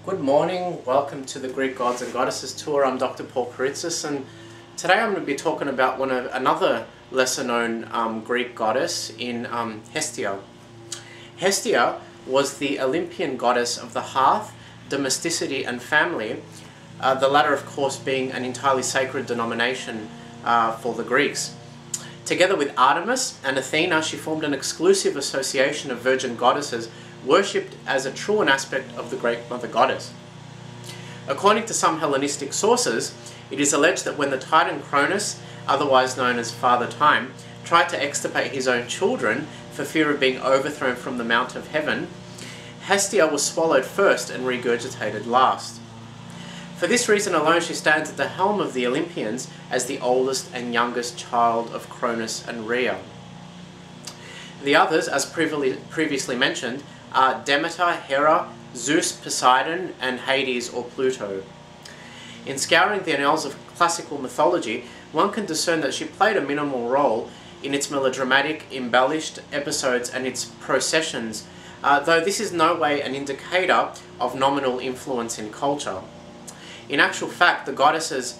Good morning, welcome to the Greek Gods and Goddesses tour. I'm Dr. Paul Karitsis, and today I'm going to be talking about another lesser known Greek goddess in Hestia. Hestia was the Olympian goddess of the hearth, domesticity and family, the latter of course being an entirely sacred denomination for the Greeks. Together with Artemis and Athena, she formed an exclusive association of virgin goddesses worshipped as a true aspect of the great mother goddess. According to some Hellenistic sources, it is alleged that when the Titan Cronus, otherwise known as Father Time, tried to extirpate his own children for fear of being overthrown from the Mount of Heaven, Hestia was swallowed first and regurgitated last. For this reason alone, she stands at the helm of the Olympians as the oldest and youngest child of Cronus and Rhea. The others, as previously mentioned, are Demeter, Hera, Zeus, Poseidon, and Hades or Pluto. In scouring the annals of classical mythology, one can discern that she played a minimal role in its melodramatic, embellished episodes and its processions, though this is no way an indicator of nominal influence in culture. In actual fact, the goddess's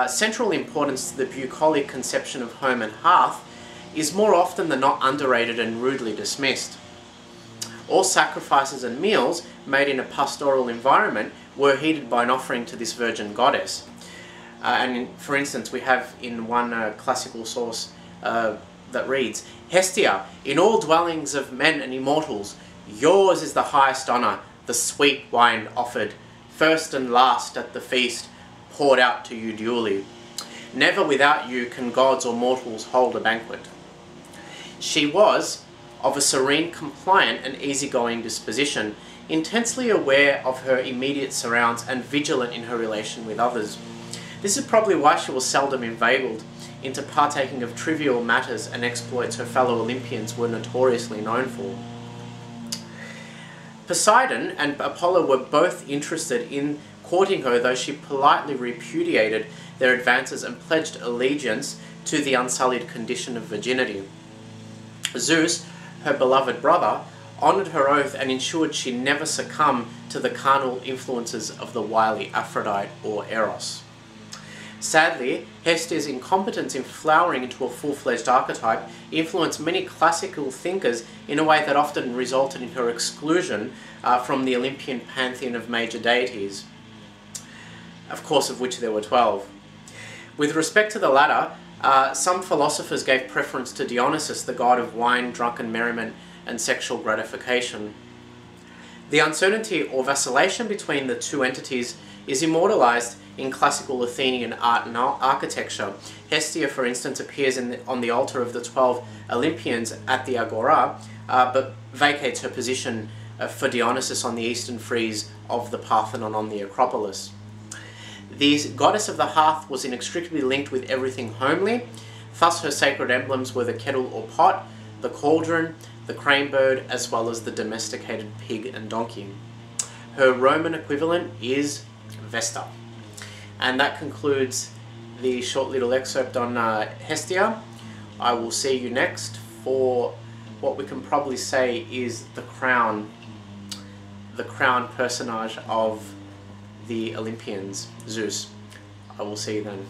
central importance to the bucolic conception of home and hearth is more often than not underrated and rudely dismissed. All sacrifices and meals made in a pastoral environment were heeded by an offering to this virgin goddess. For instance, we have in one classical source that reads, "Hestia, in all dwellings of men and immortals, yours is the highest honour, the sweet wine offered, first and last at the feast, poured out to you duly. Never without you can gods or mortals hold a banquet." She was of a serene, compliant and easygoing disposition, intensely aware of her immediate surrounds and vigilant in her relation with others. This is probably why she was seldom inveigled into partaking of trivial matters and exploits her fellow Olympians were notoriously known for. Poseidon and Apollo were both interested in courting her, though she politely repudiated their advances and pledged allegiance to the unsullied condition of virginity. Zeus, her beloved brother, honoured her oath and ensured she never succumb to the carnal influences of the wily Aphrodite or Eros. Sadly, Hestia's incompetence in flowering into a full-fledged archetype influenced many classical thinkers in a way that often resulted in her exclusion from the Olympian pantheon of major deities, of course of which there were 12. With respect to the latter, some philosophers gave preference to Dionysus, the god of wine, drunken merriment, and sexual gratification. The uncertainty or vacillation between the two entities is immortalized in classical Athenian art and architecture. Hestia, for instance, appears on the altar of the 12 Olympians at the Agora, but vacates her position for Dionysus on the eastern frieze of the Parthenon on the Acropolis. The goddess of the hearth was inextricably linked with everything homely, thus her sacred emblems were the kettle or pot, the cauldron, the crane bird, as well as the domesticated pig and donkey. Her Roman equivalent is Vesta. And that concludes the short little excerpt on Hestia. I will see you next for what we can probably say is the crown personage of the Olympians, Zeus. I will see you then.